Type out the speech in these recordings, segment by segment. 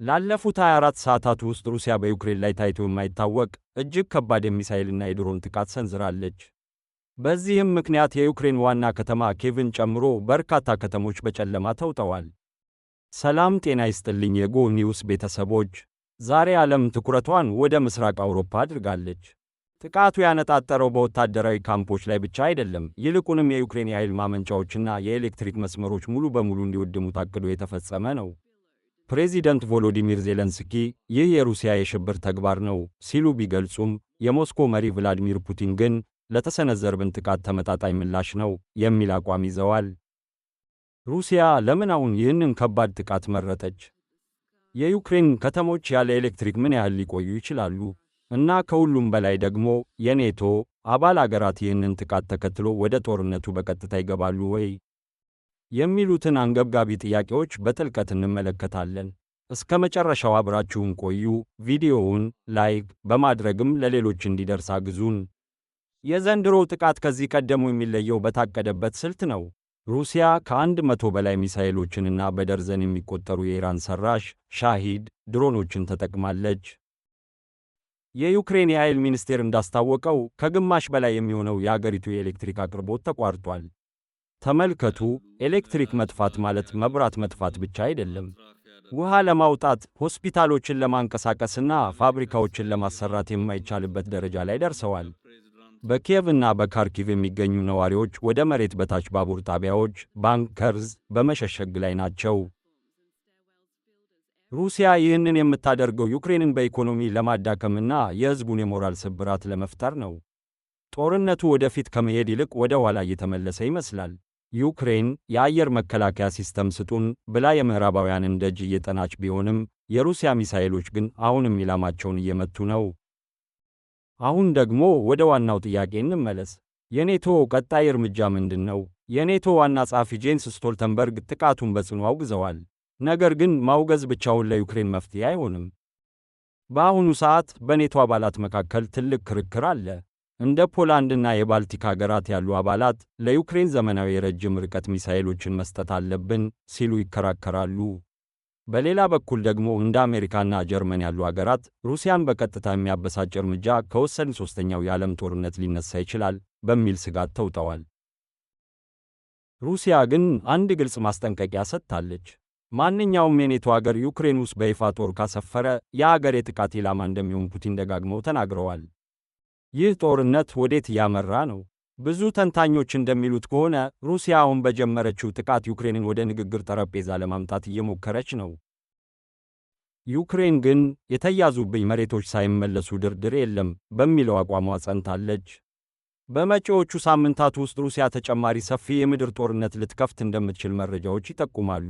ላለፉት 24 ሰዓታት ውስጥ ሩሲያ በዩክሬን ላይ ታይቶ የማይታወቅ እጅግ ከባድ የሚሳኤልና የድሮን ጥቃት ሰንዝራለች። በዚህም ምክንያት የዩክሬን ዋና ከተማ ኪየቭን ጨምሮ በርካታ ከተሞች በጨለማ ተውጠዋል። ሰላም ጤና ይስጥልኝ የጎ ኒውስ ቤተሰቦች፣ ዛሬ ዓለም ትኩረቷን ወደ ምስራቅ አውሮፓ አድርጋለች። ጥቃቱ ያነጣጠረው በወታደራዊ ካምፖች ላይ ብቻ አይደለም፣ ይልቁንም የዩክሬን የኃይል ማመንጫዎችና የኤሌክትሪክ መስመሮች ሙሉ በሙሉ እንዲወድሙ ታቅዶ የተፈጸመ ነው። ፕሬዚደንት ቮሎዲሚር ዜሌንስኪ ይህ የሩሲያ የሽብር ተግባር ነው ሲሉ ቢገልጹም፣ የሞስኮ መሪ ቭላዲሚር ፑቲን ግን ለተሰነዘረብን ጥቃት ተመጣጣኝ ምላሽ ነው የሚል አቋም ይዘዋል። ሩሲያ ለምን አሁን ይህንን ከባድ ጥቃት መረጠች? የዩክሬን ከተሞች ያለ ኤሌክትሪክ ምን ያህል ሊቆዩ ይችላሉ? እና ከሁሉም በላይ ደግሞ የኔቶ አባል አገራት ይህንን ጥቃት ተከትሎ ወደ ጦርነቱ በቀጥታ ይገባሉ ወይ? የሚሉትን አንገብጋቢ ጥያቄዎች በጥልቀት እንመለከታለን። እስከ መጨረሻው አብራችሁን ቆዩ። ቪዲዮውን ላይክ በማድረግም ለሌሎች እንዲደርስ አግዙን። የዘንድሮው ጥቃት ከዚህ ቀደሙ የሚለየው በታቀደበት ስልት ነው። ሩሲያ ከ100 በላይ ሚሳኤሎችንና በደርዘን የሚቆጠሩ የኢራን ሰራሽ ሻሂድ ድሮኖችን ተጠቅማለች። የዩክሬን የኃይል ሚኒስቴር እንዳስታወቀው ከግማሽ በላይ የሚሆነው የአገሪቱ የኤሌክትሪክ አቅርቦት ተቋርጧል። ተመልከቱ፣ ኤሌክትሪክ መጥፋት ማለት መብራት መጥፋት ብቻ አይደለም። ውሃ ለማውጣት፣ ሆስፒታሎችን ለማንቀሳቀስና ፋብሪካዎችን ለማሰራት የማይቻልበት ደረጃ ላይ ደርሰዋል። በኪየቭና በካርኪቭ የሚገኙ ነዋሪዎች ወደ መሬት በታች ባቡር ጣቢያዎች፣ ባንከርዝ በመሸሸግ ላይ ናቸው። ሩሲያ ይህንን የምታደርገው ዩክሬንን በኢኮኖሚ ለማዳከምና የሕዝቡን የሞራል ስብራት ለመፍጠር ነው። ጦርነቱ ወደፊት ከመሄድ ይልቅ ወደ ኋላ እየተመለሰ ይመስላል። ዩክሬን የአየር መከላከያ ሲስተም ስጡን ብላ የምዕራባውያንን ደጅ እየጠናች ቢሆንም የሩሲያ ሚሳኤሎች ግን አሁንም ኢላማቸውን እየመቱ ነው። አሁን ደግሞ ወደ ዋናው ጥያቄ እንመለስ። የኔቶ ቀጣይ እርምጃ ምንድን ነው? የኔቶ ዋና ጸሐፊ ጄንስ ስቶልተንበርግ ጥቃቱን በጽኑ አውግዘዋል። ነገር ግን ማውገዝ ብቻውን ለዩክሬን መፍትሄ አይሆንም። በአሁኑ ሰዓት በኔቶ አባላት መካከል ትልቅ ክርክር አለ። እንደ ፖላንድና የባልቲክ አገራት ያሉ አባላት ለዩክሬን ዘመናዊ የረጅም ርቀት ሚሳኤሎችን መስጠት አለብን ሲሉ ይከራከራሉ። በሌላ በኩል ደግሞ እንደ አሜሪካና ጀርመን ያሉ አገራት ሩሲያን በቀጥታ የሚያበሳጭ እርምጃ ከወሰድን ሦስተኛው የዓለም ጦርነት ሊነሳ ይችላል በሚል ስጋት ተውጠዋል። ሩሲያ ግን አንድ ግልጽ ማስጠንቀቂያ ሰጥታለች። ማንኛውም የኔቶ አገር ዩክሬን ውስጥ በይፋ ጦር ካሰፈረ የአገር የጥቃት ኢላማ እንደሚሆን ፑቲን ደጋግመው ተናግረዋል። ይህ ጦርነት ወዴት እያመራ ነው? ብዙ ተንታኞች እንደሚሉት ከሆነ ሩሲያ አሁን በጀመረችው ጥቃት ዩክሬንን ወደ ንግግር ጠረጴዛ ለማምጣት እየሞከረች ነው። ዩክሬን ግን የተያዙብኝ መሬቶች ሳይመለሱ ድርድር የለም በሚለው አቋሟ ጸንታለች። በመጪዎቹ ሳምንታት ውስጥ ሩሲያ ተጨማሪ ሰፊ የምድር ጦርነት ልትከፍት እንደምትችል መረጃዎች ይጠቁማሉ።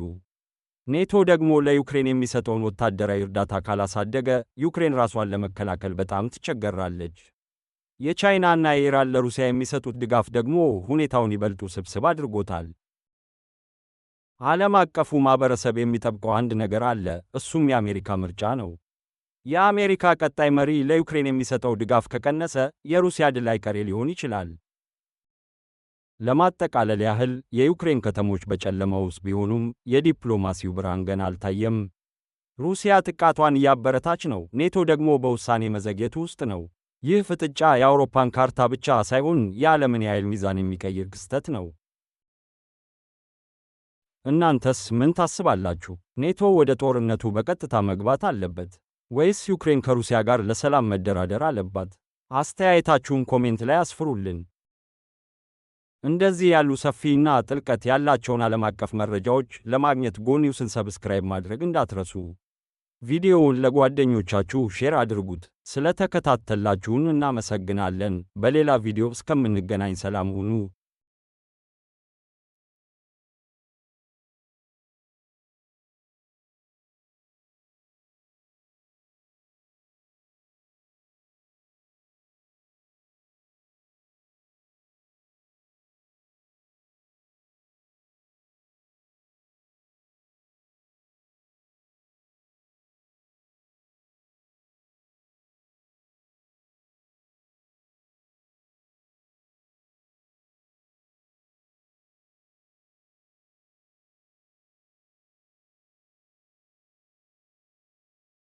ኔቶ ደግሞ ለዩክሬን የሚሰጠውን ወታደራዊ እርዳታ ካላሳደገ ዩክሬን ራሷን ለመከላከል በጣም ትቸገራለች። የቻይናና የኢራን ለሩሲያ የሚሰጡት ድጋፍ ደግሞ ሁኔታውን ይበልጥ ውስብስብ አድርጎታል። ዓለም አቀፉ ማኅበረሰብ የሚጠብቀው አንድ ነገር አለ፣ እሱም የአሜሪካ ምርጫ ነው። የአሜሪካ ቀጣይ መሪ ለዩክሬን የሚሰጠው ድጋፍ ከቀነሰ የሩሲያ ድል አይቀሬ ሊሆን ይችላል። ለማጠቃለል ያህል የዩክሬን ከተሞች በጨለማ ውስጥ ቢሆኑም የዲፕሎማሲው ብርሃን ገና አልታየም። ሩሲያ ጥቃቷን እያበረታች ነው፣ ኔቶ ደግሞ በውሳኔ መዘግየት ውስጥ ነው። ይህ ፍጥጫ የአውሮፓን ካርታ ብቻ ሳይሆን የዓለምን የኃይል ሚዛን የሚቀይር ክስተት ነው። እናንተስ ምን ታስባላችሁ? ኔቶ ወደ ጦርነቱ በቀጥታ መግባት አለበት ወይስ ዩክሬን ከሩሲያ ጋር ለሰላም መደራደር አለባት? አስተያየታችሁን ኮሜንት ላይ አስፍሩልን። እንደዚህ ያሉ ሰፊና ጥልቀት ያላቸውን ዓለም አቀፍ መረጃዎች ለማግኘት ጎ ኒውስን ሰብስክራይብ ማድረግ እንዳትረሱ። ቪዲዮውን ለጓደኞቻችሁ ሼር አድርጉት። ስለተከታተላችሁን እናመሰግናለን። በሌላ ቪዲዮ እስከምንገናኝ ሰላም ሁኑ።